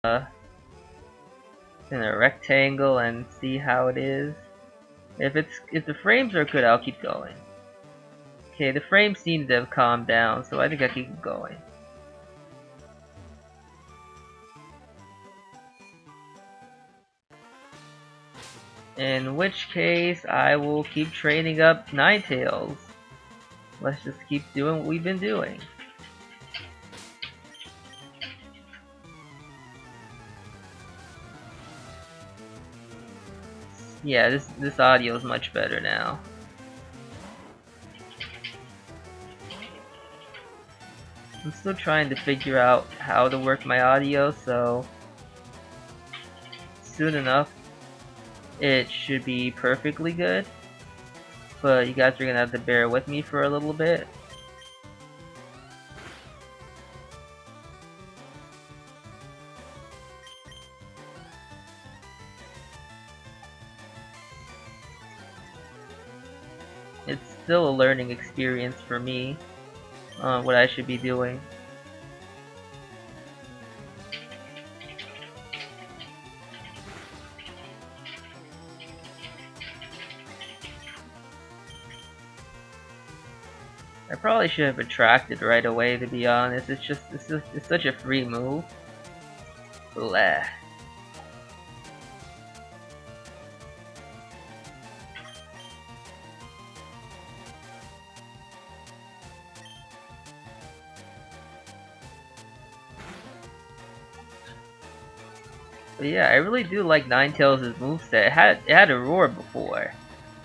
in a rectangle and see how it is. If the frames are good, I'll keep going. Okay, the frames seem to have calmed down, so I think I can keep going. In which case, I will keep training up Ninetales. Let's just keep doing what we've been doing. Yeah, this audio is much better now. I'm still trying to figure out how to work my audio, so soon enough it should be perfectly good. But you guys are gonna have to bear with me for a little bit. It's still a learning experience for me on what I should be doing. I probably should have attracted right away, to be honest. It's such a free move. Blah. But yeah, I really do like Ninetales' moveset. It had a roar before,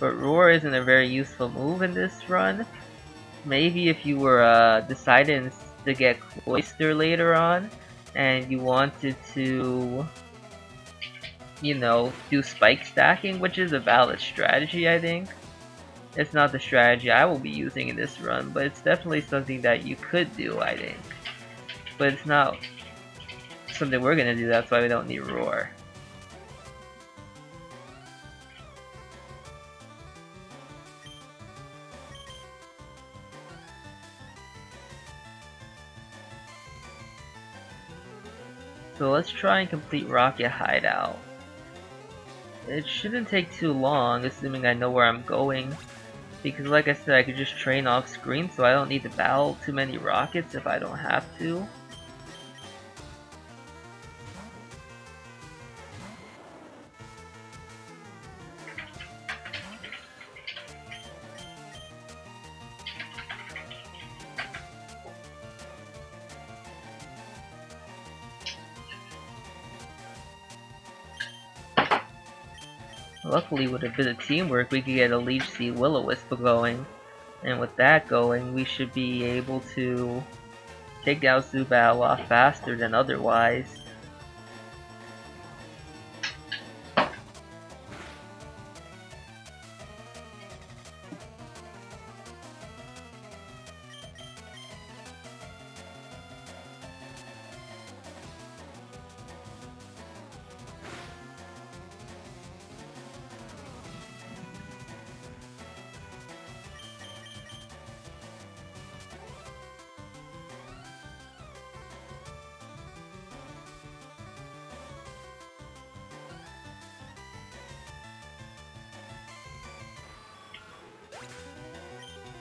but roar isn't a very useful move in this run. Maybe if you were deciding to get Cloister later on, and you wanted to, you know, do spike stacking, which is a valid strategy, I think. It's not the strategy I will be using in this run, but it's definitely something that you could do, I think. But it's not something we're gonna do, that's why we don't need roar. So let's try and complete Rocket Hideout. It shouldn't take too long, assuming I know where I'm going. Because like I said, I could just train off screen, so I don't need to battle too many rockets if I don't have to. Luckily, with a bit of teamwork, we could get a Leech Seed Will-O-Wisp going. And with that going, we should be able to take down Zubat a lot faster than otherwise.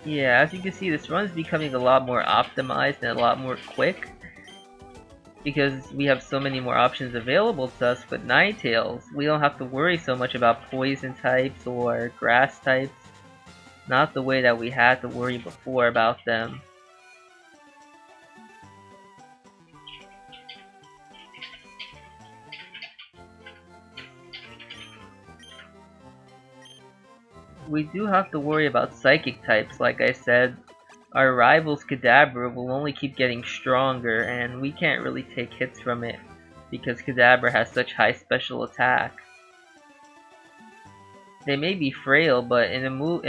Yeah, as you can see, this run is becoming a lot more optimized and a lot more quick. Because we have so many more options available to us with Ninetales, we don't have to worry so much about poison types or grass types. Not the way that we had to worry before about them. We do have to worry about psychic types, like I said. Our rival's Kadabra will only keep getting stronger, and we can't really take hits from it because Kadabra has such high special attack. They may be frail, but in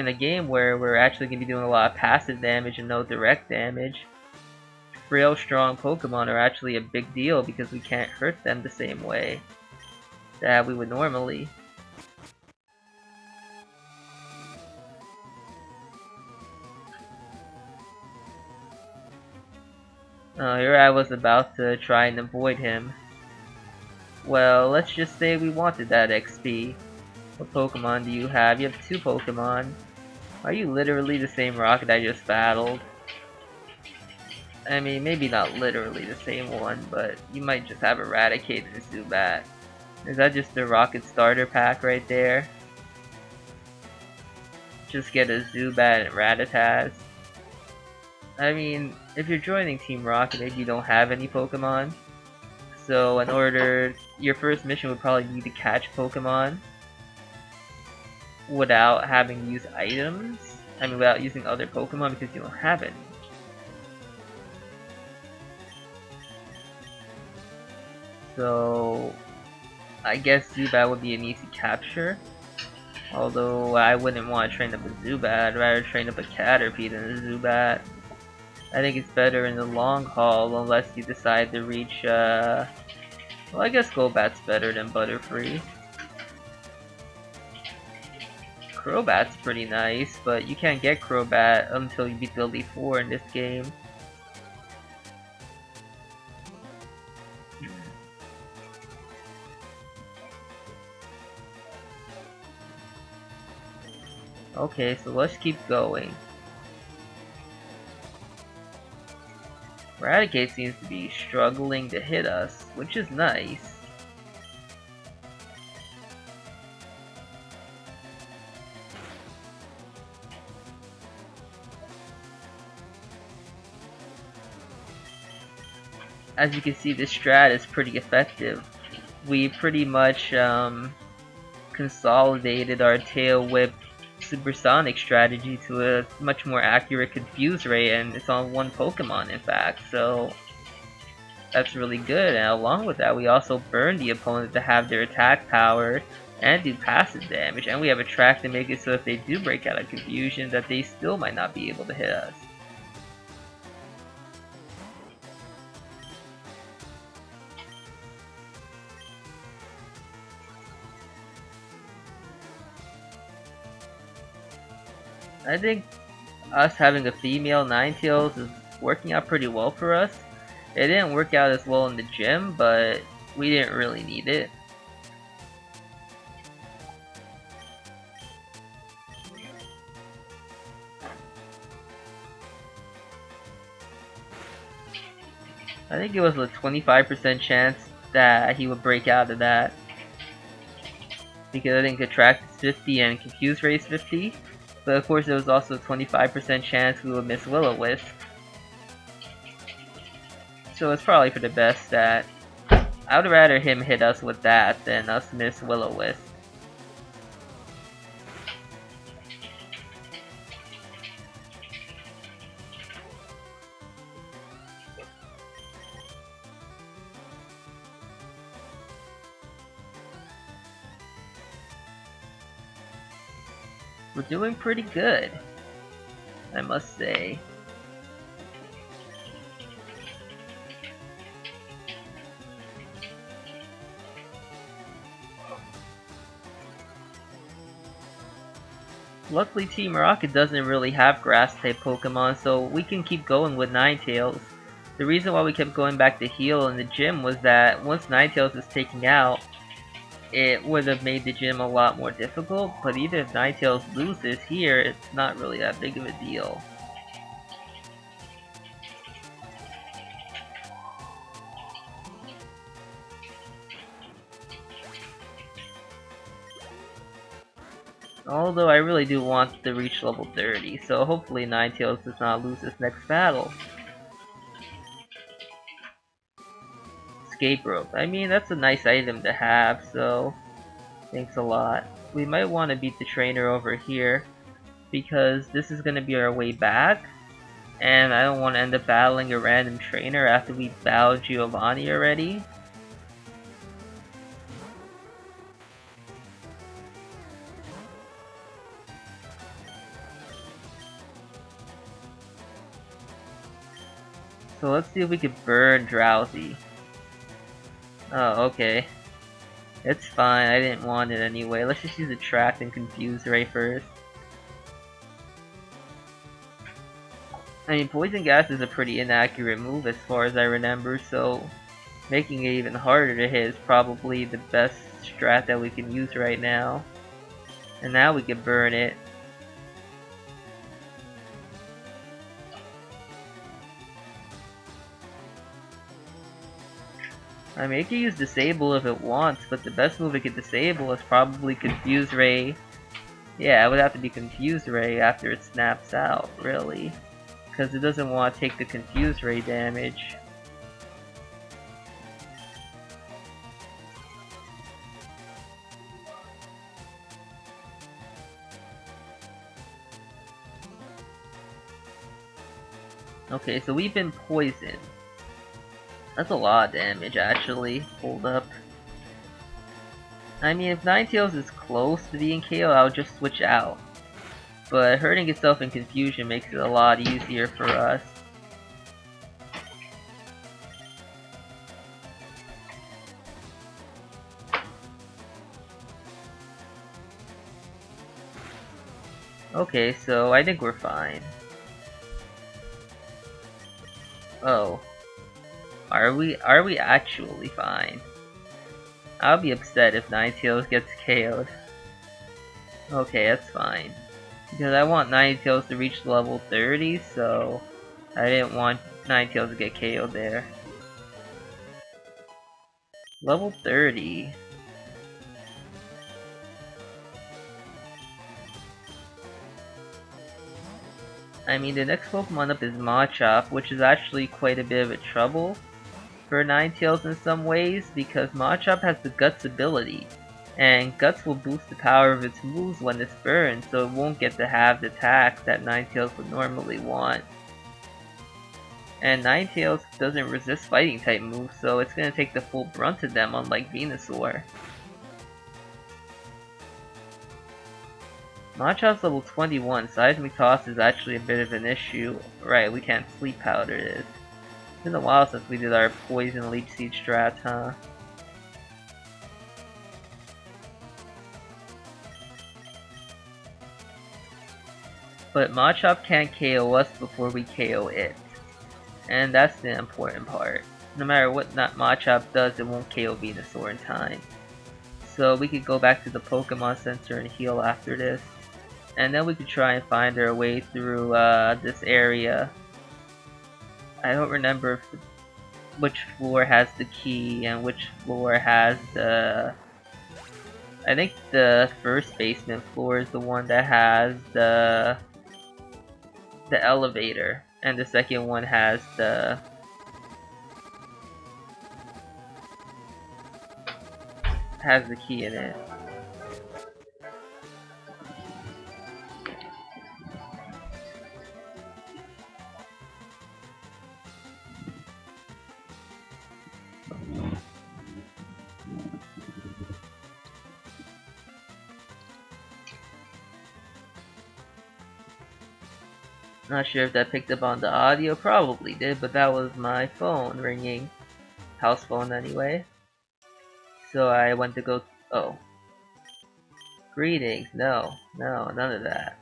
a game where we're actually going to be doing a lot of passive damage and no direct damage, frail strong Pokemon are actually a big deal because we can't hurt them the same way that we would normally. Here I was about to try and avoid him. Well, let's just say we wanted that XP. What Pokemon do you have? You have 2 Pokemon. Are you literally the same rocket I just battled? I mean, maybe not literally the same one, but you might just have Eradicate and Zubat. Is that just the Rocket starter pack right there? Just get a Zubat and Rattata. I mean, if you're joining Team Rocket, maybe you don't have any Pokemon. So in order, your first mission would probably be to catch Pokemon without having to use items. I mean, without using other Pokemon because you don't have any. So I guess Zubat would be an easy capture. Although I wouldn't want to train up a Zubat, I'd rather train up a Caterpie than a Zubat. I think it's better in the long haul unless you decide to reach, well, I guess Golbat's better than Butterfree. Crobat's pretty nice, but you can't get Crobat until you beat the Elite Four in this game. Okay, so let's keep going. Eradicate seems to be struggling to hit us, which is nice. As you can see, this strat is pretty effective. We pretty much consolidated our Tail Whip Supersonic strategy to a much more accurate confuse rate, and it's on one Pokemon in fact, so that's really good. And along with that, we also burn the opponent to have their attack power and do passive damage, and we have a track to make it so if they do break out of confusion that they still might not be able to hit us. I think us having a female Ninetales is working out pretty well for us. It didn't work out as well in the gym, but we didn't really need it. I think it was a 25% chance that he would break out of that. Because I think Attract is 50 and Confuse Ray is 50. But of course there was also a 25% chance we would miss Will-O-Wisp. So it's probably for the best that I would rather him hit us with that than us miss Will-O-Wisp. We're doing pretty good, I must say. Luckily Team Rocket doesn't really have grass-type Pokemon, so we can keep going with Ninetales. The reason why we kept going back to heal in the gym was that once Ninetales is taken out, it would have made the gym a lot more difficult, but even if Ninetales loses here, it's not really that big of a deal. Although I really do want to reach level 30, so hopefully Ninetales does not lose this next battle. Escape rope. I mean, that's a nice item to have, so thanks a lot. We might want to beat the trainer over here, because this is going to be our way back, and I don't want to end up battling a random trainer after we battled Giovanni already. So let's see if we can burn Drowsy. Oh, okay. It's fine, I didn't want it anyway. Let's just use Attract and Confuse Ray first. I mean, Poison Gas is a pretty inaccurate move as far as I remember, so Making it even harder to hit is probably the best strat that we can use right now. And now we can burn it. I mean, it can use Disable if it wants, but the best move it could disable is probably Confuse Ray. Yeah, it would have to be Confuse Ray after it snaps out, really. Because it doesn't want to take the Confuse Ray damage. Okay, so we've been poisoned. That's a lot of damage, actually. Hold up. I mean, if Ninetales is close to being KO, I'll just switch out. But hurting itself in confusion makes it a lot easier for us. Okay, so I think we're fine. Oh. Are we actually fine? I'll be upset if Ninetales gets KO'd. Okay, that's fine. Because I want Ninetales to reach level 30, so I didn't want Ninetales to get KO'd there. Level 30. I mean, the next Pokemon up is Machop, which is actually quite a bit of a trouble for Ninetales in some ways, because Machop has the Guts ability, and Guts will boost the power of its moves when it's burned, so it won't get to have the attacks that Ninetales would normally want. And Ninetales doesn't resist fighting type moves, so it's going to take the full brunt of them, unlike Venusaur. Machop's level 21, Seismic Toss is actually a bit of an issue. Right, we can't Sleep Powder it. It's been a while since we did our Poison Leech Seed strats, huh? But Machop can't KO us before we KO it. And that's the important part. No matter what Machop does, it won't KO Venusaur in time. So we could go back to the Pokemon Center and heal after this. And then we could try and find our way through this area. I don't remember which floor has the key and which floor has the... I think the first basement floor is the one that has the elevator, and the second one has the key in it. Not sure if that picked up on the audio, probably did, but that was my phone ringing. House phone anyway. So I went to go, oh. Greetings, no, none of that.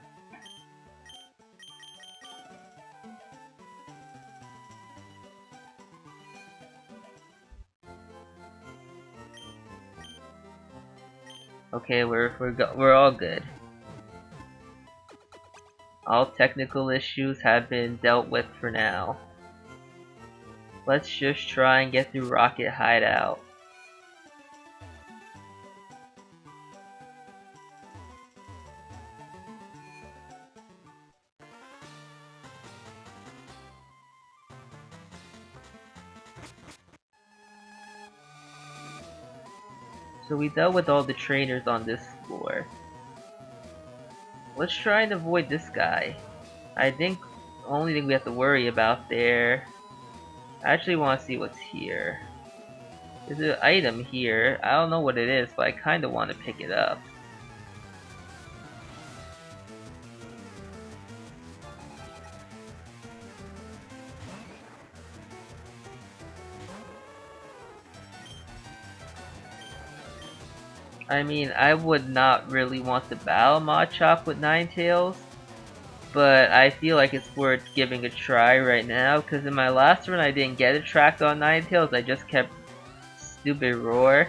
Okay, we're all good. All technical issues have been dealt with for now. Let's just try and get through Rocket Hideout. So we dealt with all the trainers on this floor. Let's try and avoid this guy. I think the only thing we have to worry about there... I actually want to see what's here. There's an item here. I don't know what it is, but I kind of want to pick it up. I mean, I would not really want to battle Machop with Ninetales, but I feel like it's worth giving a try right now, because in my last run I didn't get attract on Ninetales, I just kept stupid roar.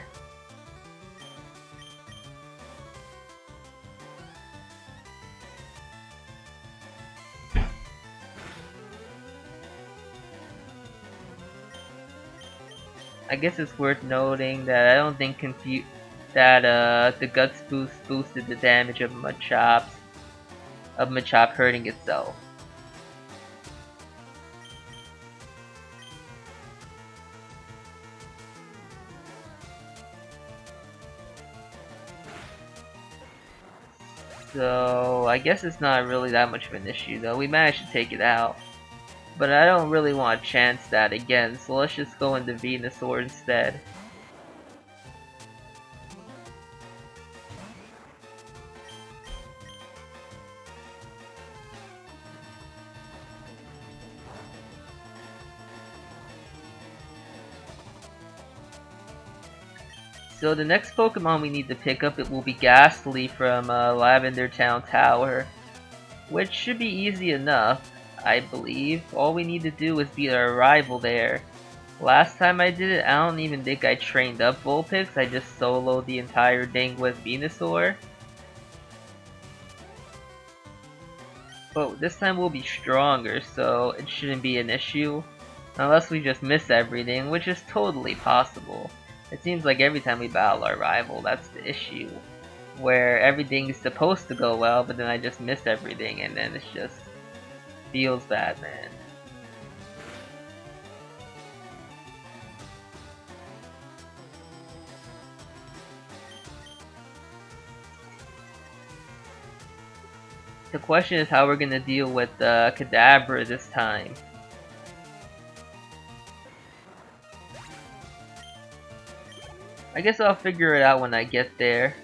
I guess it's worth noting that I don't think the Guts boost boosted the damage of Machop hurting itself. So I guess it's not really that much of an issue though. We managed to take it out. But I don't really want to chance that again, so let's just go into Venusaur instead. So the next Pokemon we need to pick up, it will be Ghastly from Lavender Town Tower, which should be easy enough, I believe. All we need to do is beat our rival there. Last time I did it, I don't even think I trained up Vulpix, I just soloed the entire thing with Venusaur. But this time we'll be stronger, so it shouldn't be an issue. Unless we just miss everything, which is totally possible. It seems like every time we battle our rival, that's the issue. Where everything's supposed to go well, but then I just miss everything, and then it just feels bad, man. The question is how we're gonna deal with Kadabra this time. I guess I'll figure it out when I get there.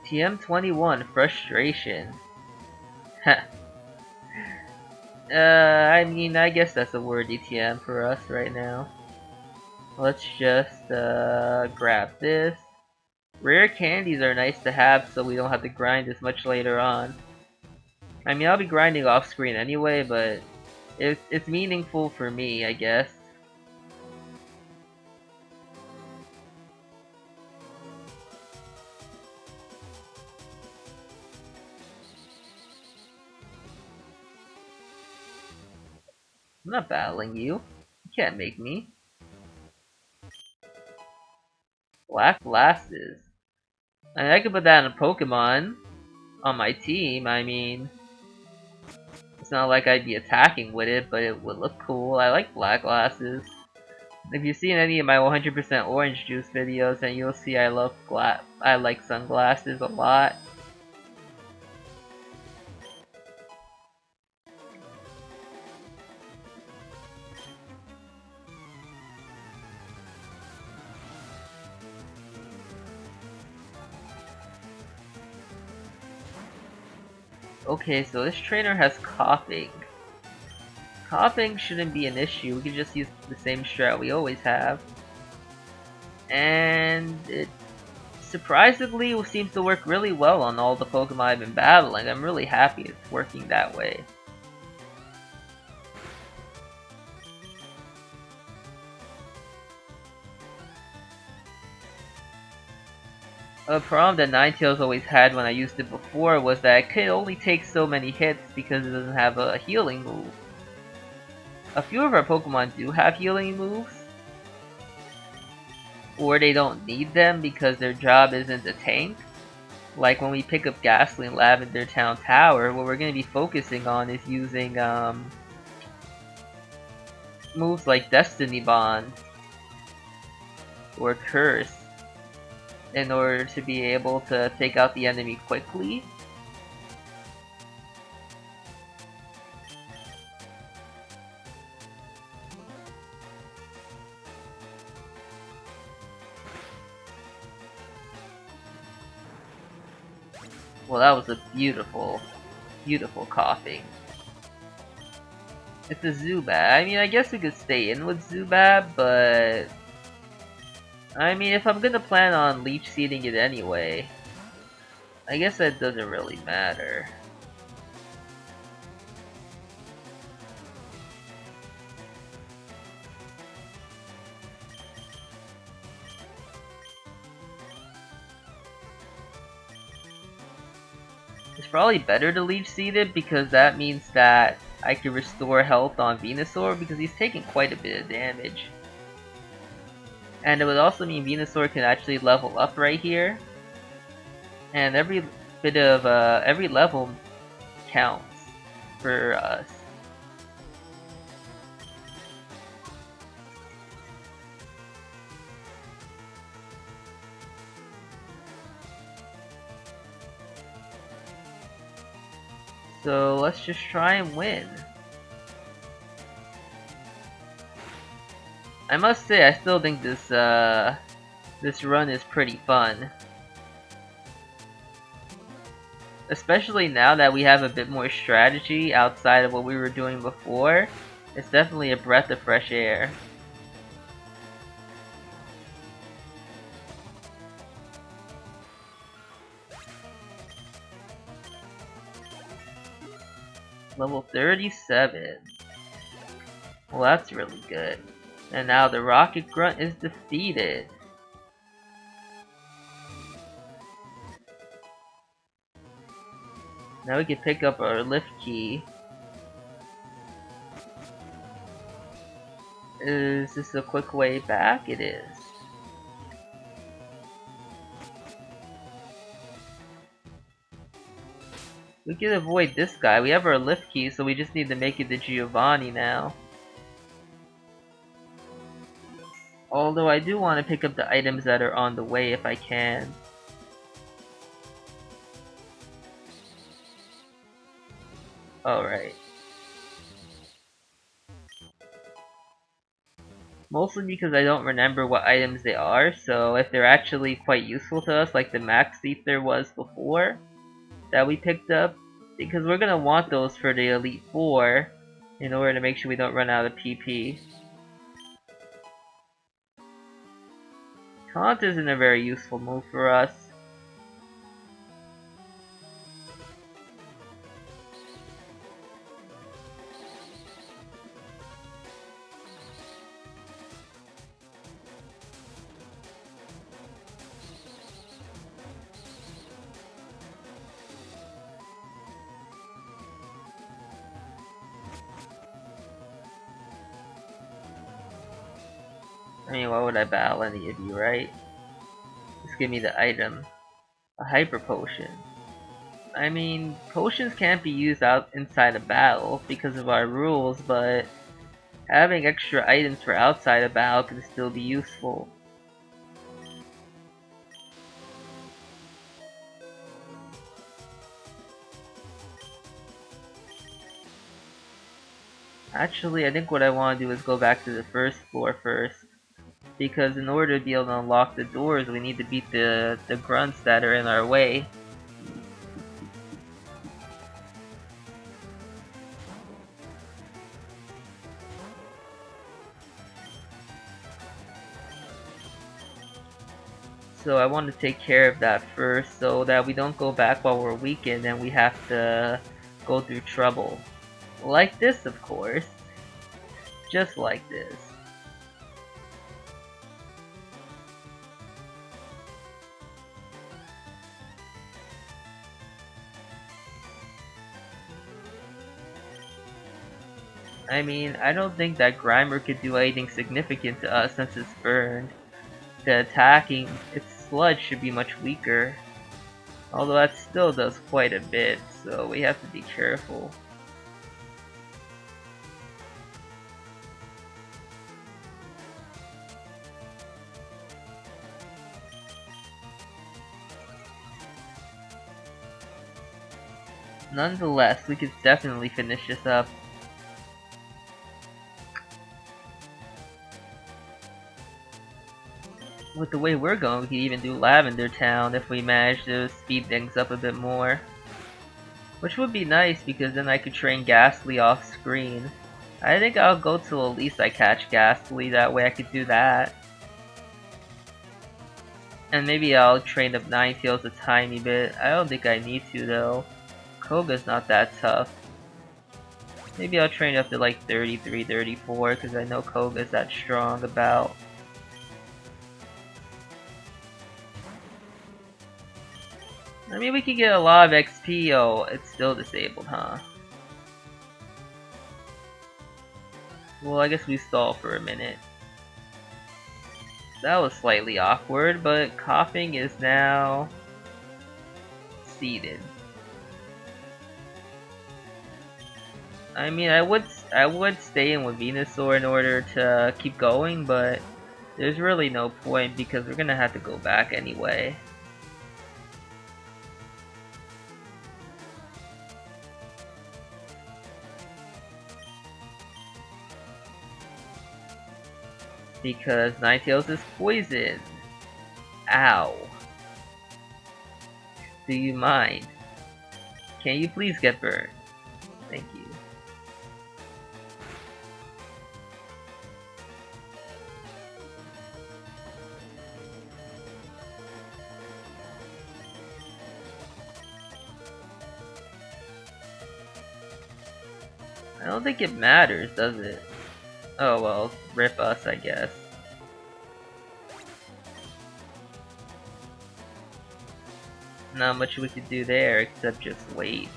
TM21, frustration. I mean, I guess that's a wordy TM for us right now. Let's just grab this. Rare candies are nice to have so we don't have to grind as much later on. I mean, I'll be grinding off screen anyway, but it's meaningful for me, I guess. I'm not battling you. You can't make me. Black glasses. I mean, I could put that in a Pokemon on my team. I mean, it's not like I'd be attacking with it, but it would look cool. I like black glasses. If you've seen any of my 100% orange juice videos, then you'll see I like sunglasses a lot. Okay, so this trainer has coughing. Coughing shouldn't be an issue, we can just use the same strat we always have. And it surprisingly seems to work really well on all the Pokemon I've been battling. I'm really happy it's working that way. A problem that Ninetales always had when I used it before was that it could only take so many hits because it doesn't have a healing move. A few of our Pokemon do have healing moves, or they don't need them because their job isn't to tank. Like when we pick up Ghastly in Lavender Town Tower, what we're going to be focusing on is using moves like Destiny Bond or Curse in order to be able to take out the enemy quickly. Well, that was a beautiful, beautiful coughing. It's a Zubat. I mean, I guess we could stay in with Zubat, but I mean, if I'm gonna plan on leech seeding it anyway, I guess that doesn't really matter. It's probably better to leave seated because that means that I can restore health on Venusaur because he's taking quite a bit of damage. And it would also mean Venusaur can actually level up right here. And every bit of, every level counts for us. So let's just try and win. I must say, I still think this this run is pretty fun. Especially now that we have a bit more strategy outside of what we were doing before. It's definitely a breath of fresh air. Level 37. Well, that's really good. And now the Rocket Grunt is defeated. Now we can pick up our lift key. Is this a quick way back? It is. We can avoid this guy. We have our lift key, so we just need to make it to Giovanni now. Although I do want to pick up the items that are on the way if I can. Alright. Mostly because I don't remember what items they are, so if they're actually quite useful to us, like the Max Ether was before, that we picked up, because we're gonna want those for the Elite Four in order to make sure we don't run out of PP. Taunt isn't a very useful move for us. I mean, why would I battle any of you, right? Just give me the item. A Hyper Potion. I mean, potions can't be used out inside a battle because of our rules, but having extra items for outside a battle can still be useful. Actually, I think what I want to do is go back to the first floor first. Because in order to be able to unlock the doors, we need to beat the grunts that are in our way. So I want to take care of that first so that we don't go back while we're weakened and we have to go through trouble. Like this, of course. Just like this. I mean, I don't think that Grimer could do anything significant to us since it's burned. The attacking, its sludge should be much weaker. Although that still does quite a bit, so we have to be careful. Nonetheless, we could definitely finish this up. With the way we're going, we could even do Lavender Town if we manage to speed things up a bit more. Which would be nice because then I could train Ghastly off screen. I think I'll go till at least I catch Ghastly, that way I could do that. And maybe I'll train up Ninetales a tiny bit. I don't think I need to though. Koga's not that tough. Maybe I'll train up to like 33, 34 because I know Koga's that strong about. I mean, we could get a lot of XP. Oh, it's still disabled, huh? Well, I guess we stall for a minute. That was slightly awkward, but coughing is now seated. I mean, I would stay in with Venusaur in order to keep going, but there's really no point because we're gonna have to go back anyway. Because Ninetales is poison. Ow. Do you mind? Can you please get burned? Thank you. I don't think it matters, does it? Oh well, rip us, I guess. Not much we could do there except just wait.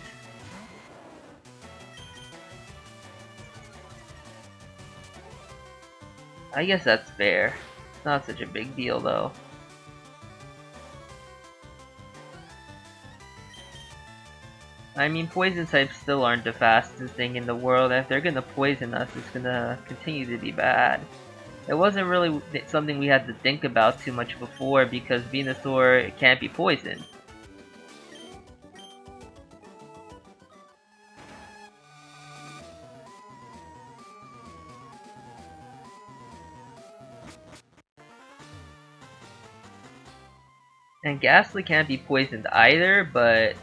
I guess that's fair. It's not such a big deal though. I mean, poison types still aren't the fastest thing in the world. If they're gonna poison us, it's gonna continue to be bad. It wasn't really something we had to think about too much before because Venusaur can't be poisoned. And Ghastly can't be poisoned either, but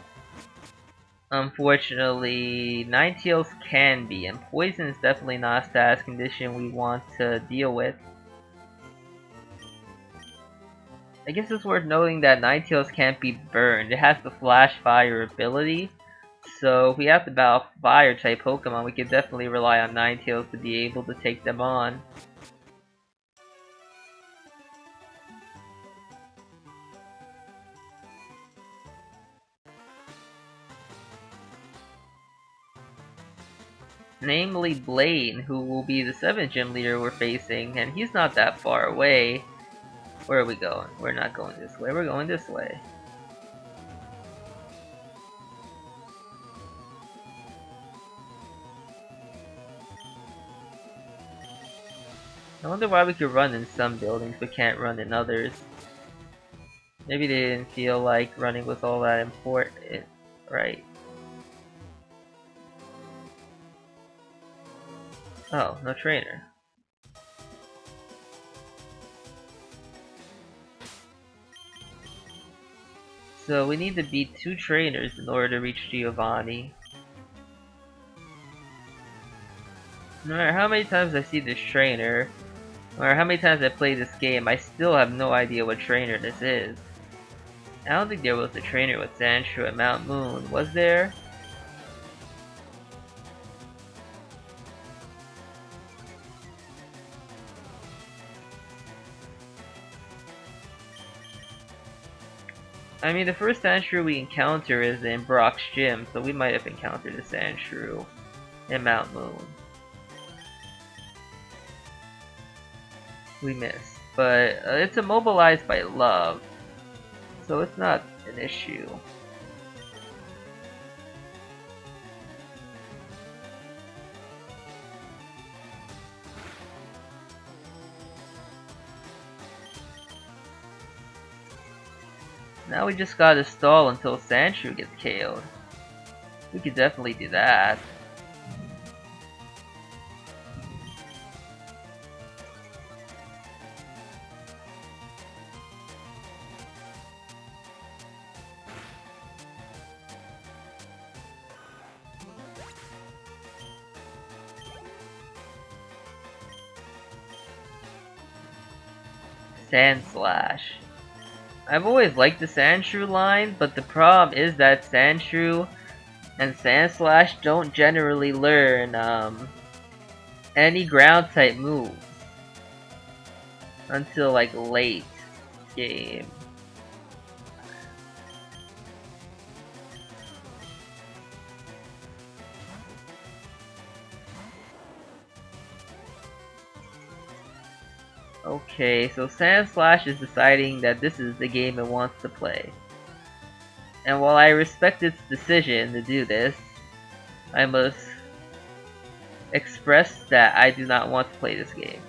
unfortunately, Ninetales can be, and poison is definitely not a status condition we want to deal with. I guess it's worth noting that Ninetales can't be burned. It has the Flash Fire ability, so if we have to battle Fire-type Pokemon, we could definitely rely on Ninetales to be able to take them on. Namely Blaine, who will be the 7th gym leader we're facing, and he's not that far away. Where are we going? We're not going this way, we're going this way. I wonder why we could run in some buildings but can't run in others. Maybe they didn't feel like running was all that important, right? Oh, no trainer. So we need to beat 2 trainers in order to reach Giovanni. No matter how many times I see this trainer, no matter how many times I play this game, I still have no idea what trainer this is. I don't think there was a trainer with Sandshrew at Mount Moon, was there? I mean, the first Sandshrew we encounter is in Brock's gym, so we might have encountered a Sandshrew in Mount Moon. We missed, but it's immobilized by love, so it's not an issue. Now we just gotta stall until Sandshrew gets KO'd. We could definitely do that. Sand Slash. I've always liked the Sandshrew line, but the problem is that Sandshrew and Sandslash don't generally learn any ground type moves until like late game. Okay, so Sandslash is deciding that this is the game it wants to play. And while I respect its decision to do this, I must express that I do not want to play this game.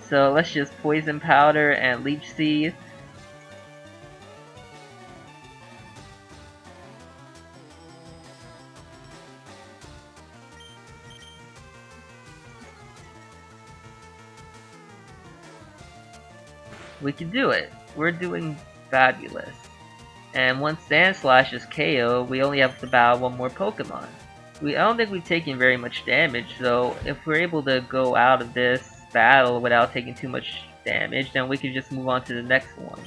So let's just Poison Powder and Leech Seed. We can do it. We're doing fabulous. And once Sandslash is KO, we only have to battle one more Pokemon. I don't think we've taken very much damage, so if we're able to go out of this battle without taking too much damage, then we can just move on to the next one.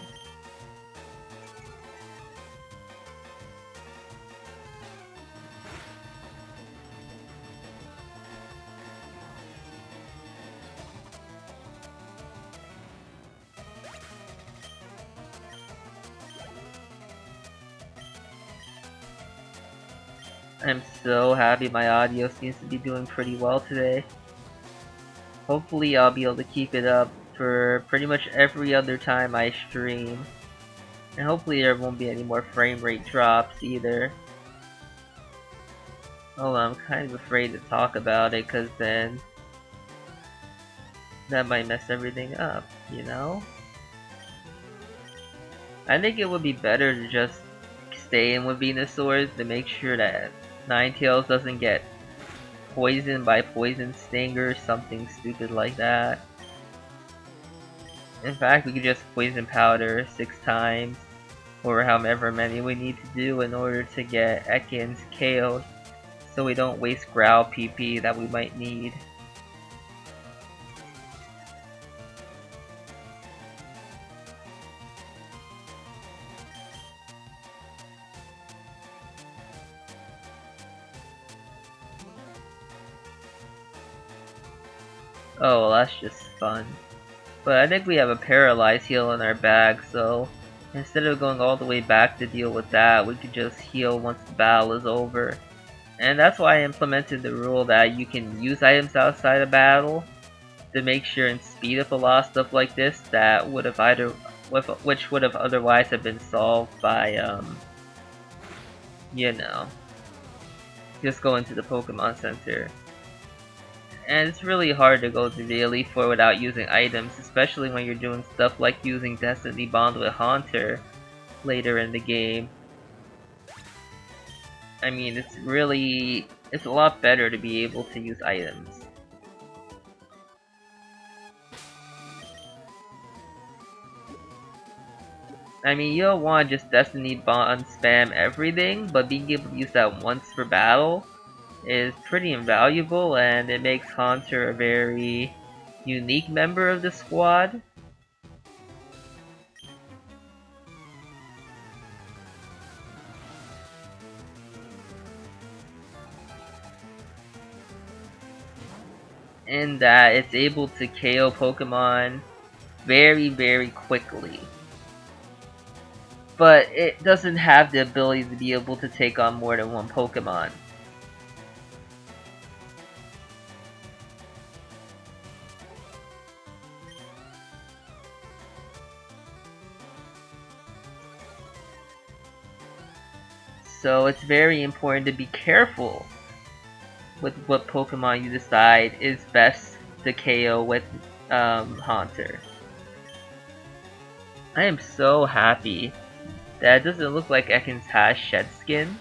I'm so happy my audio seems to be doing pretty well today. Hopefully I'll be able to keep it up for pretty much every other time I stream. And hopefully there won't be any more frame rate drops either. Although I'm kind of afraid to talk about it because then that might mess everything up, you know? I think it would be better to just stay in with Venusaurs to make sure that Ninetales doesn't get poisoned by Poison Sting or something stupid like that. In fact, we could just Poison Powder 6 times, or however many we need to do in order to get Ekans KO'd, so we don't waste Growl PP that we might need. Oh, well, that's just fun. But I think we have a Paralyze heal in our bag, so instead of going all the way back to deal with that, we could just heal once the battle is over. And that's why I implemented the rule that you can use items outside of battle to make sure and speed up a lot of stuff like this that would have which would have otherwise have been solved by you know, just going to the Pokemon Center. And it's really hard to go to the Elite Four without using items, especially when you're doing stuff like using Destiny Bond with Haunter later in the game. I mean, it's a lot better to be able to use items. I mean, you don't want to just Destiny Bond spam everything, but being able to use that once for battle is pretty invaluable, and it makes Haunter a very unique member of the squad. In that it's able to KO Pokemon very quickly. But it doesn't have the ability to be able to take on more than one Pokemon. So it's very important to be careful with what Pokemon you decide is best to KO with Haunter. I am so happy that it doesn't look like Ekans has Shed Skin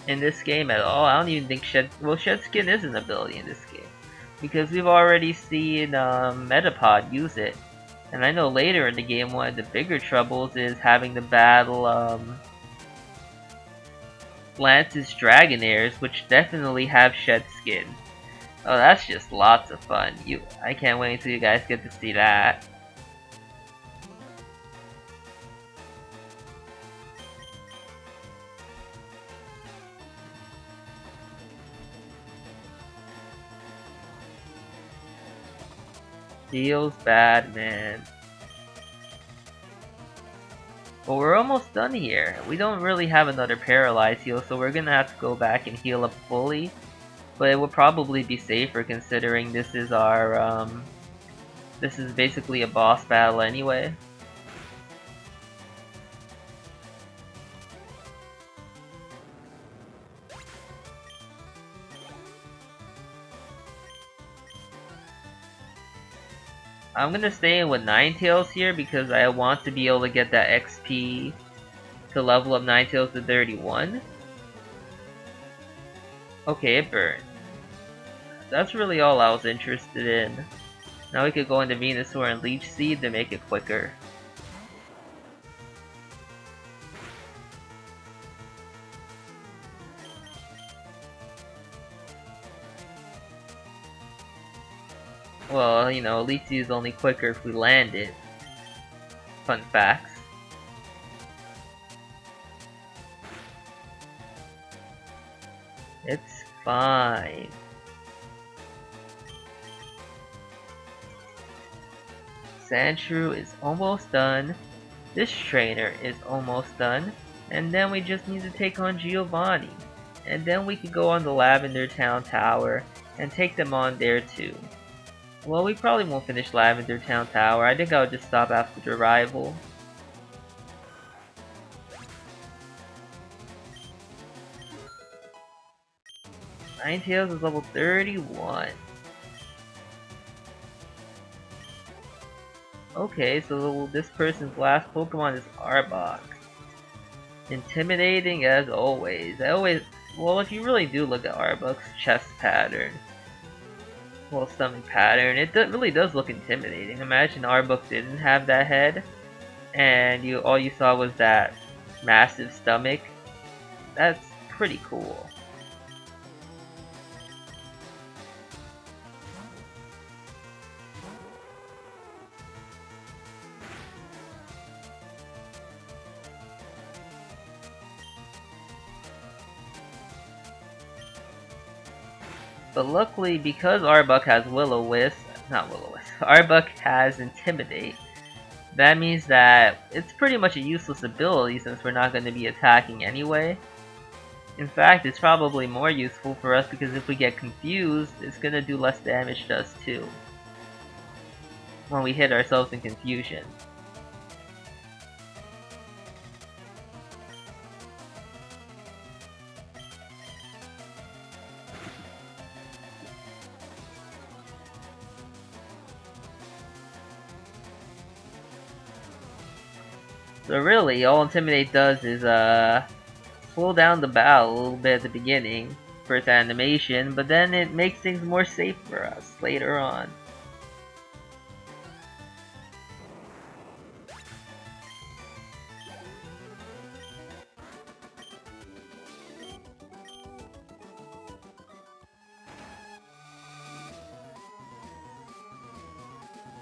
in this game at all. I don't even think Shed Skin is an ability in this game, because we've already seen Metapod use it. And I know later in the game one of the bigger troubles is having to battle Lance's Dragonairs, which definitely have Shed Skin. Oh, that's just lots of fun. I can't wait until you guys get to see that. Feels bad, man. But we're almost done here. We don't really have another Paralyze heal, so we're gonna have to go back and heal up fully. But it would probably be safer considering this is our This is basically a boss battle anyway. I'm gonna stay in with Ninetales here because I want to be able to get that XP to level up Ninetales to 31. Okay, it burned. That's really all I was interested in. Now we could go into Venusaur and Leech Seed to make it quicker. Well, you know, Leech Seed is only quicker if we land it. Fun facts. It's fine. Sandshrew is almost done. This trainer is almost done. And then we just need to take on Giovanni. And then we could go on the Lavender Town Tower and take them on there too. Well, we probably won't finish Lavender Town Tower. I think I'll just stop after the rival. Ninetales is level 31. Okay, so this person's last Pokemon is Arbok. Intimidating as always. Well, if you really do look at Arbok's chest pattern, well, stomach pattern, it really does look intimidating. Imagine Arbok didn't have that head, and all you saw was that massive stomach. That's pretty cool. But luckily, because Arbok has Arbok has Intimidate, that means that it's pretty much a useless ability since we're not going to be attacking anyway. In fact, it's probably more useful for us because if we get confused, it's going to do less damage to us too when we hit ourselves in confusion. So really, all Intimidate does is slow down the battle a little bit at the beginning for its animation, but then it makes things more safe for us later on.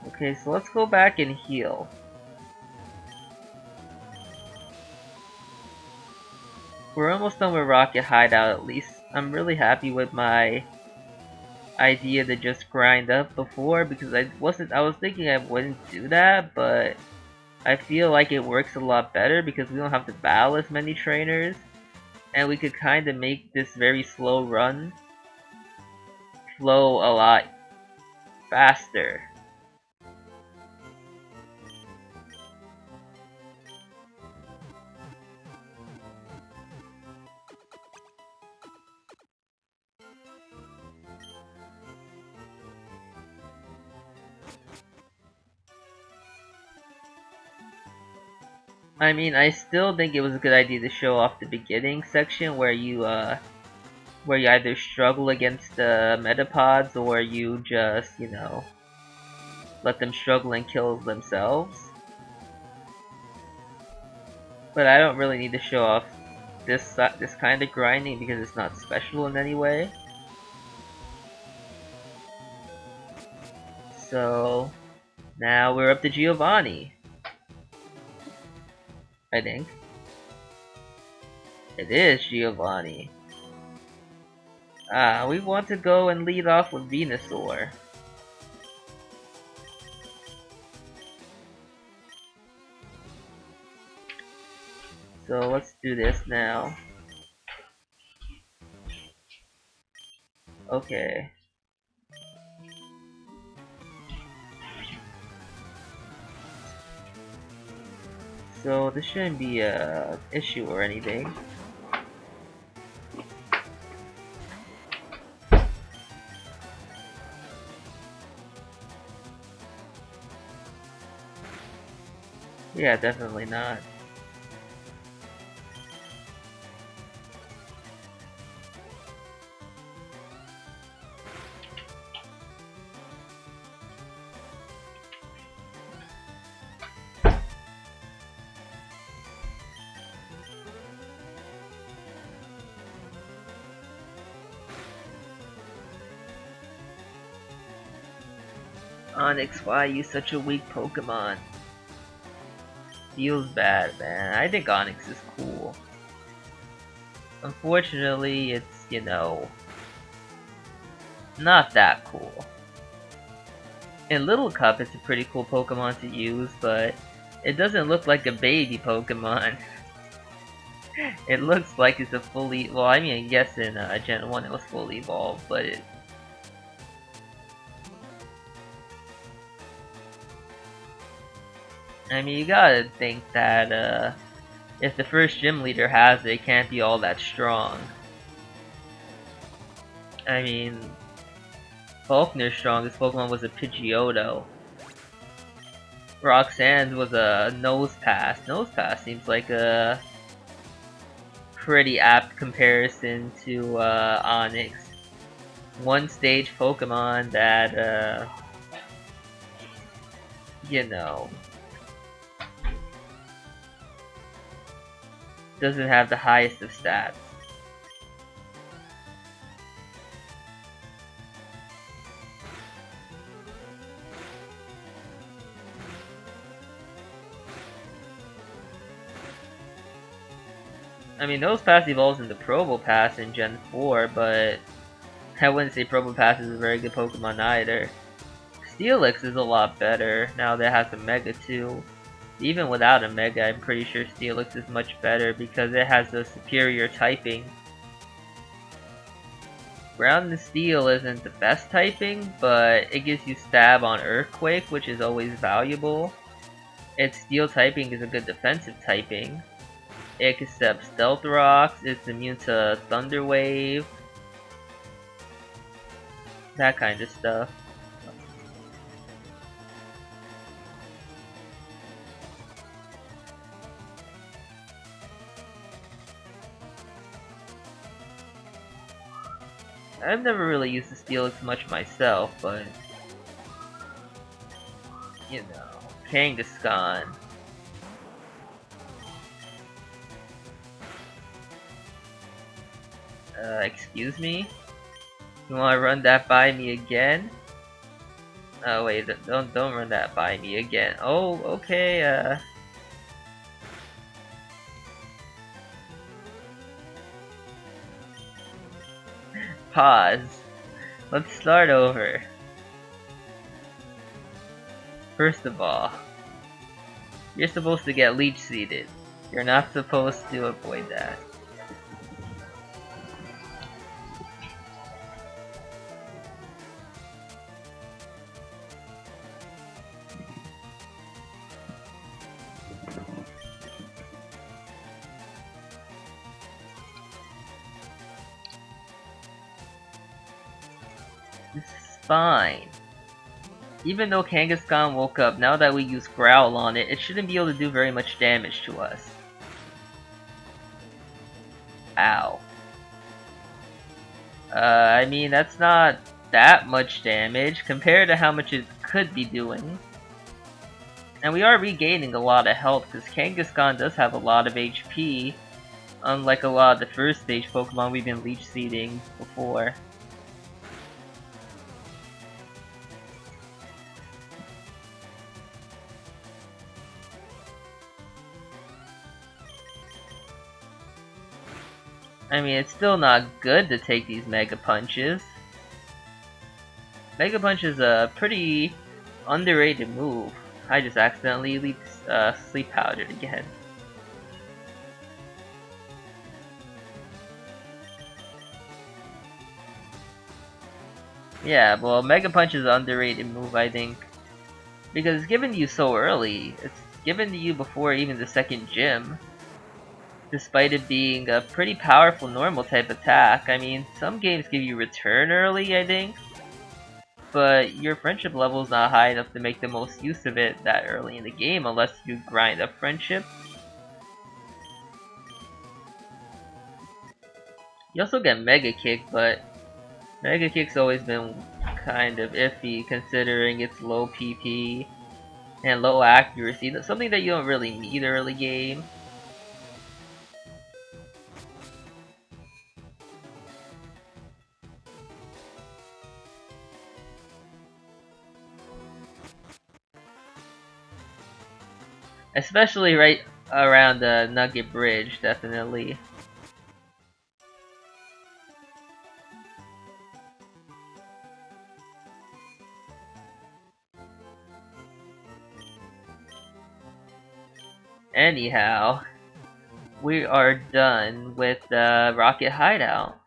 Okay, so let's go back and heal. We're almost done with Rocket Hideout at least. I'm really happy with my idea to just grind up before because I was thinking I wouldn't do that, but I feel like it works a lot better because we don't have to battle as many trainers and we could kind of make this very slow run flow a lot faster. I mean, I still think it was a good idea to show off the beginning section where you either struggle against the Metapods or you just, you know, let them struggle and kill themselves. But I don't really need to show off this kind of grinding because it's not special in any way. So now we're up to Giovanni. I think. It is Giovanni. We want to go and lead off with Venusaur. So let's do this now. Okay. So this shouldn't be a issue or anything. Yeah, definitely not. Onyx, why are you such a weak Pokemon? Feels bad, man. I think Onyx is cool. Unfortunately, it's, you know, not that cool. In Little Cup, it's a pretty cool Pokemon to use, but it doesn't look like a baby Pokemon. It looks like it's a fully, well, I mean, I guess in Gen 1 it was fully evolved, but I mean, you gotta think that if the first gym leader has it, it can't be all that strong. I mean, Faulkner's strongest Pokemon was a Pidgeotto. Roxanne's was a Nose Pass. Nose Pass seems like a pretty apt comparison to Onyx. One stage Pokemon that, you know, doesn't have the highest of stats. I mean, Nose Pass evolves into Probopass in Gen 4, but I wouldn't say Probopass is a very good Pokemon either. Steelix is a lot better now that it has a Mega too. Even without a Mega, I'm pretty sure Steelix is much better because it has a superior typing. Ground and Steel isn't the best typing, but it gives you Stab on Earthquake, which is always valuable. Its Steel typing is a good defensive typing. It accepts Stealth Rocks, it's immune to Thunder Wave, that kind of stuff. I've never really used the Steelix much myself, but you know, Kangaskhan. Excuse me? You wanna run that by me again? Oh wait, don't run that by me again. Oh, okay, pause. Let's start over. First of all, you're supposed to get leech seeded. You're not supposed to avoid that. This is fine. Even though Kangaskhan woke up, now that we use Growl on it, it shouldn't be able to do very much damage to us. Ow. I mean, that's not that much damage compared to how much it could be doing. And we are regaining a lot of health because Kangaskhan does have a lot of HP, unlike a lot of the first stage Pokemon we've been leech seeding before. I mean, it's still not good to take these Mega Punches. Mega Punch is a pretty underrated move. I just accidentally Sleep Powdered again. Yeah, well, Mega Punch is an underrated move, I think. Because it's given you so early, it's given to you before even the second gym, despite it being a pretty powerful normal type attack. I mean, some games give you return early, I think, but your friendship level is not high enough to make the most use of it that early in the game unless you grind up friendship. You also get Mega Kick, but Mega Kick's always been kind of iffy considering its low PP and low accuracy. That's something that you don't really need early game. Especially right around the Nugget Bridge, definitely. Anyhow, we are done with the Rocket Hideout.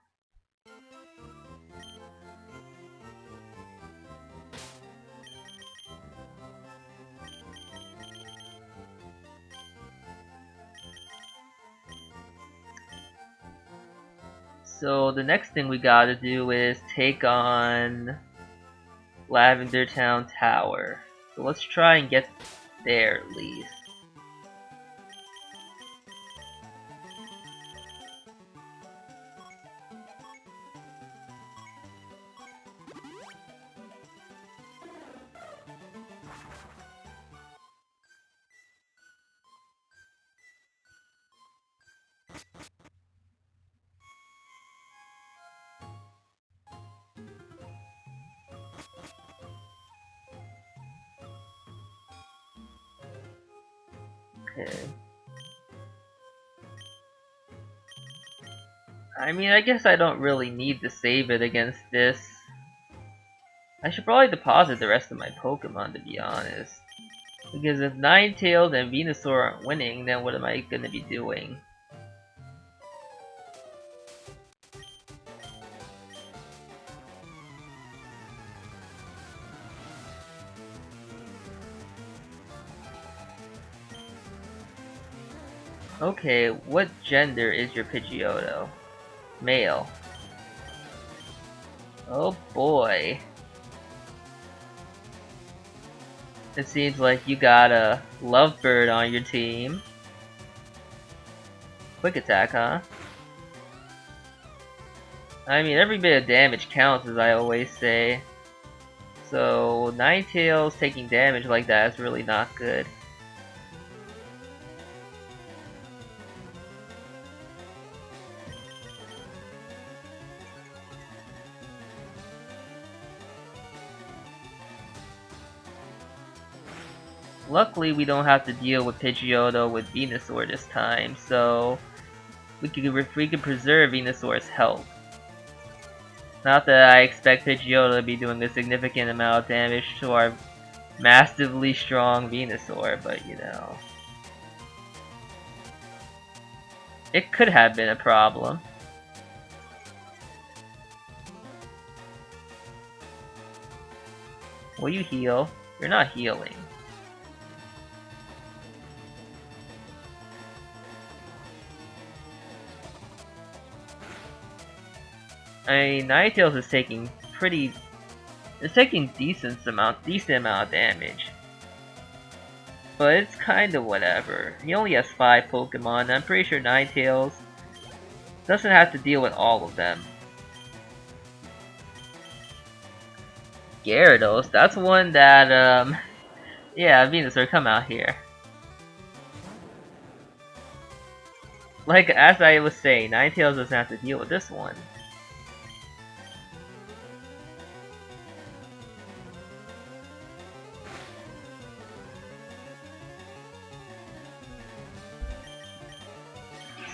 So the next thing we gotta do is take on Lavender Town Tower. So let's try and get there at least. Okay. I mean, I guess I don't really need to save it against this. I should probably deposit the rest of my Pokemon, to be honest. Because if Ninetales and Venusaur aren't winning, then what am I gonna be doing? Okay, what gender is your Pidgeotto? Male. Oh boy. It seems like you got a Lovebird on your team. Quick attack, huh? I mean, every bit of damage counts, as I always say. So, Ninetales taking damage like that is really not good. Luckily, we don't have to deal with Pidgeotto with Venusaur this time, so we can preserve Venusaur's health. Not that I expect Pidgeotto to be doing a significant amount of damage to our massively strong Venusaur, but you know. It could have been a problem. Will you heal? You're not healing. I mean, Ninetales is taking decent amount of damage. But it's kinda whatever. He only has 5 Pokemon, and I'm pretty sure Ninetales doesn't have to deal with all of them. Gyarados, that's one that, yeah, Venusaur, come out here. Like, as I was saying, Ninetales doesn't have to deal with this one.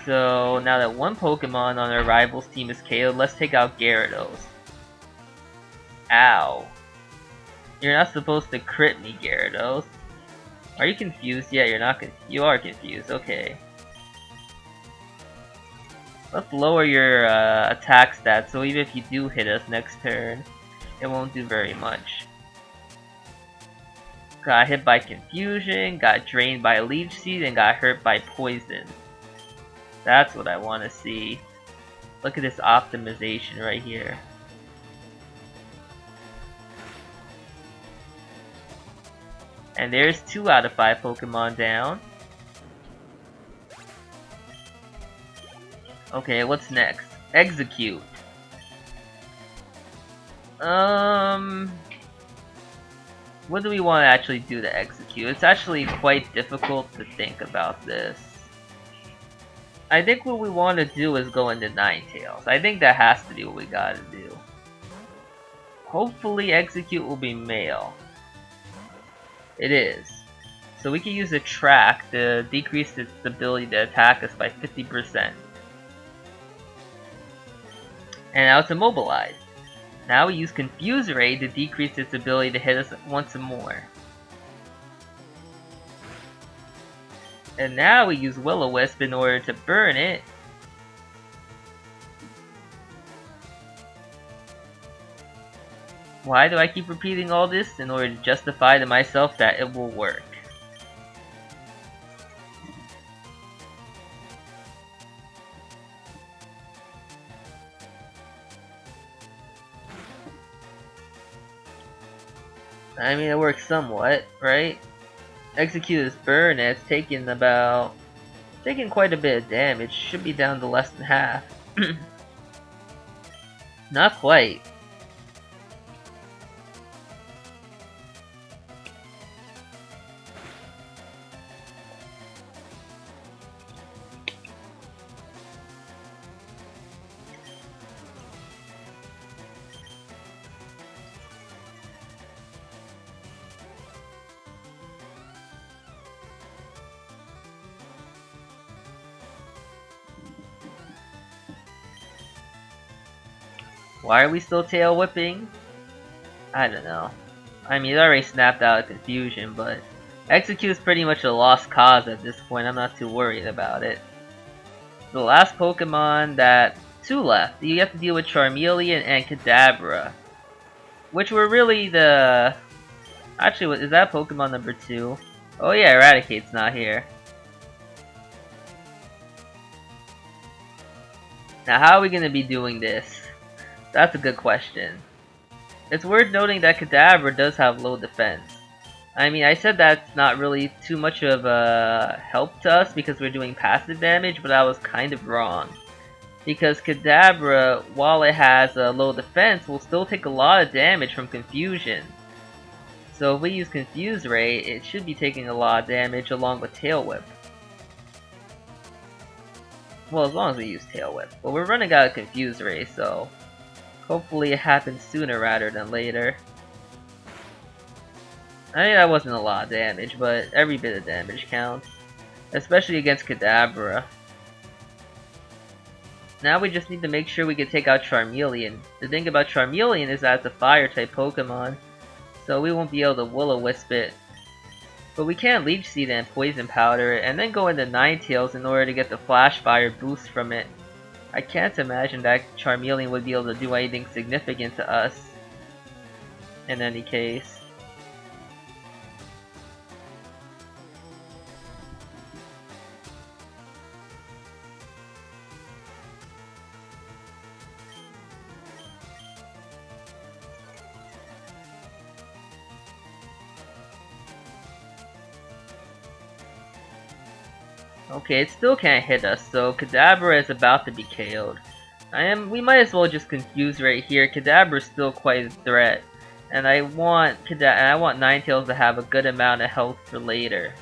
So now that one Pokemon on our rival's team is KO'd, let's take out Gyarados. Ow. You're not supposed to crit me, Gyarados. Are you confused? Yeah, you're not you are confused, okay. Let's lower your attack stats, so even if you do hit us next turn, it won't do very much. Got hit by confusion, got drained by leech seed, and got hurt by poison. That's what I want to see. Look at this optimization right here. And there's 2 out of 5 Pokemon down. Okay, what's next? Execute. What do we want to actually do to execute? It's actually quite difficult to think about this. I think what we want to do is go into Ninetales. I think that has to be what we gotta do. Hopefully execute will be male. It is. So we can use a track to decrease its ability to attack us by 50%. And now it's immobilized. Now we use Confuse Ray to decrease its ability to hit us once more. And now we use Will-O-Wisp in order to burn it. Why do I keep repeating all this? In order to justify to myself that it will work. I mean, it works somewhat, right? Execute this burn, and it's taking quite a bit of damage. Should be down to less than half. Not quite. Why are we still tail whipping? I don't know. I mean, it already snapped out of confusion, but Execute is pretty much a lost cause at this point. I'm not too worried about it. The last Pokemon that 2 left. You have to deal with Charmeleon and Kadabra, which were really the... Actually, is that Pokemon number 2? Oh yeah, Eradicate's not here. Now how are we going to be doing this? That's a good question. It's worth noting that Kadabra does have low defense. I mean, I said that's not really too much of a help to us because we're doing passive damage, but I was kind of wrong. Because Kadabra, while it has a low defense, will still take a lot of damage from confusion. So if we use Confuse Ray, it should be taking a lot of damage along with Tail Whip. Well, as long as we use Tail Whip. But we're running out of Confuse Ray, so hopefully it happens sooner rather than later. I mean, that wasn't a lot of damage, but every bit of damage counts. Especially against Kadabra. Now we just need to make sure we can take out Charmeleon. The thing about Charmeleon is that it's a fire-type Pokemon, so we won't be able to Will-O-Wisp it. But we can Leech Seed and Poison Powder it, and then go into Ninetales in order to get the Flash Fire boost from it. I can't imagine that Charmeleon would be able to do anything significant to us. In any case. Okay, it still can't hit us, so Kadabra is about to be KO'd. We might as well just Confuse right here. Kadabra is still quite a threat, and I want Ninetales to have a good amount of health for later.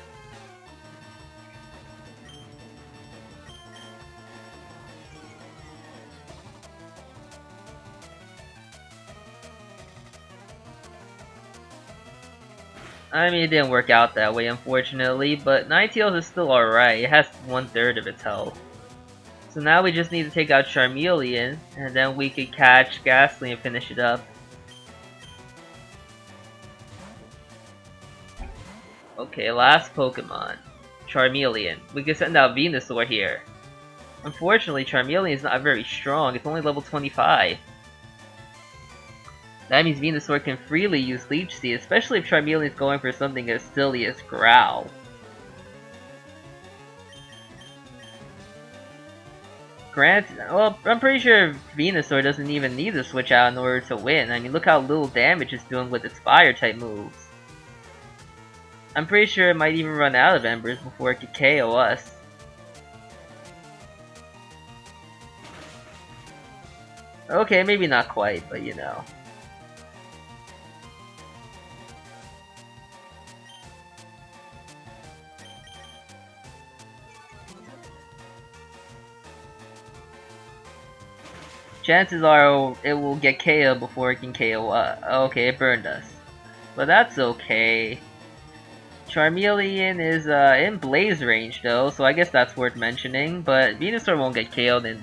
I mean, it didn't work out that way, unfortunately, but Ninetales is still alright. It has 1/3 of its health. So now we just need to take out Charmeleon, and then we could catch Ghastly and finish it up. Okay, last Pokemon. Charmeleon. We can send out Venusaur here. Unfortunately, Charmeleon is not very strong. It's only level 25. That means Venusaur can freely use Leech Seed, especially if Charmeleon is going for something as silly as Growl. Granted, well, I'm pretty sure Venusaur doesn't even need to switch out in order to win. I mean, look how little damage it's doing with its Fire-type moves. I'm pretty sure it might even run out of Embers before it could KO us. Okay, maybe not quite, but you know. Chances are it will get KO before it can KO us. Okay, it burned us. But that's okay. Charmeleon is in Blaze range though, so I guess that's worth mentioning. But Venusaur won't get KO'd in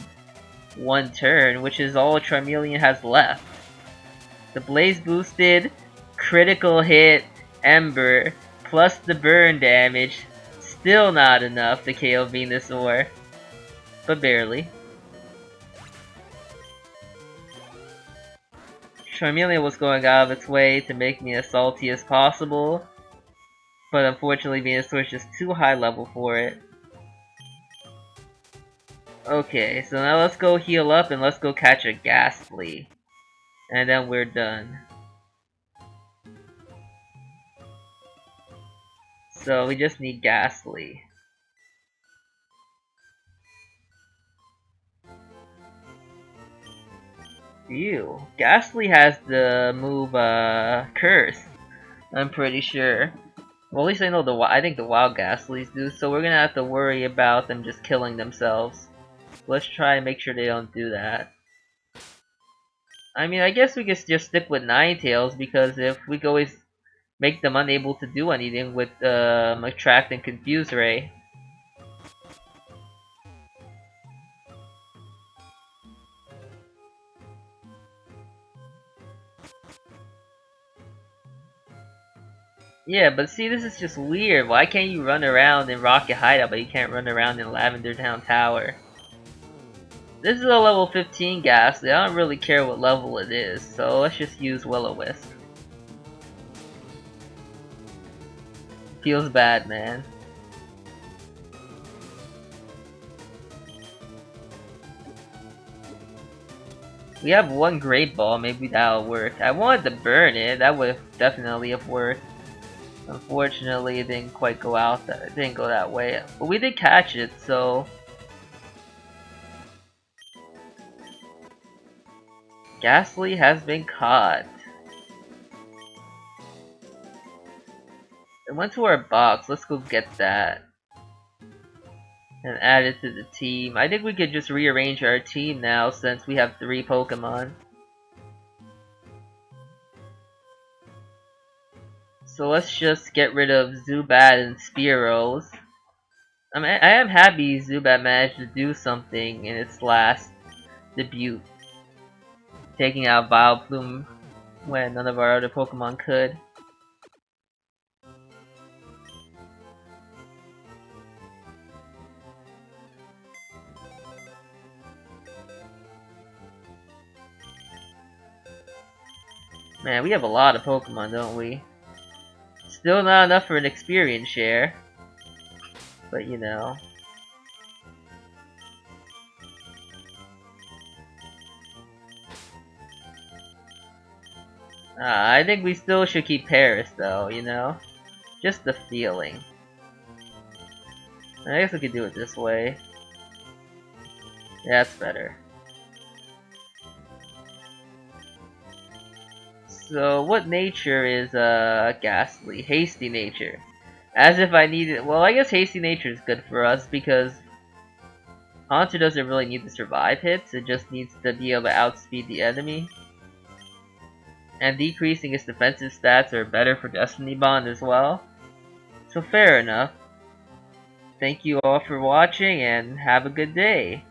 one turn, which is all Charmeleon has left. The Blaze boosted, critical hit, Ember, plus the burn damage, still not enough to KO Venusaur. But barely. Charmeleon was going out of its way to make me as salty as possible, but unfortunately Venusaur is just too high level for it. Okay, so now let's go heal up and let's go catch a Ghastly. And then we're done. So we just need Ghastly. Ew. Ghastly has the move, Curse. I'm pretty sure. Well, at least I know I think the wild Ghastlies do, so we're gonna have to worry about them just killing themselves. Let's try and make sure they don't do that. I mean, I guess we could just stick with Ninetales, because if we could always make them unable to do anything with, Attract and Confuse Ray. Yeah, but see, this is just weird. Why can't you run around in Rocket Hideout, but you can't run around in Lavender Town Tower? This is a level 15 Ghastly. I don't really care what level it is, so let's just use Will-O-Wisp. Feels bad, man. We have one Great Ball, maybe that'll work. I wanted to burn it, that would definitely have worked. Unfortunately, it didn't quite go out. It didn't go that way, but we did catch it. So Ghastly has been caught. It went to our box. Let's go get that and add it to the team. I think we could just rearrange our team now since we have 3 Pokemon. So let's just get rid of Zubat and Spearows. I mean, I am happy Zubat managed to do something in its last debut, taking out Vileplume when none of our other Pokemon could. Man, we have a lot of Pokemon, don't we? Still not enough for an experience share, but you know. I think we still should keep Paris though, you know? Just the feeling. I guess we could do it this way. Yeah, that's better. So, what nature is, Ghastly? Hasty nature. As if I needed- well, I guess Hasty nature is good for us because Haunter doesn't really need to survive hits, it just needs to be able to outspeed the enemy. And decreasing its defensive stats are better for Destiny Bond as well. So fair enough. Thank you all for watching and have a good day.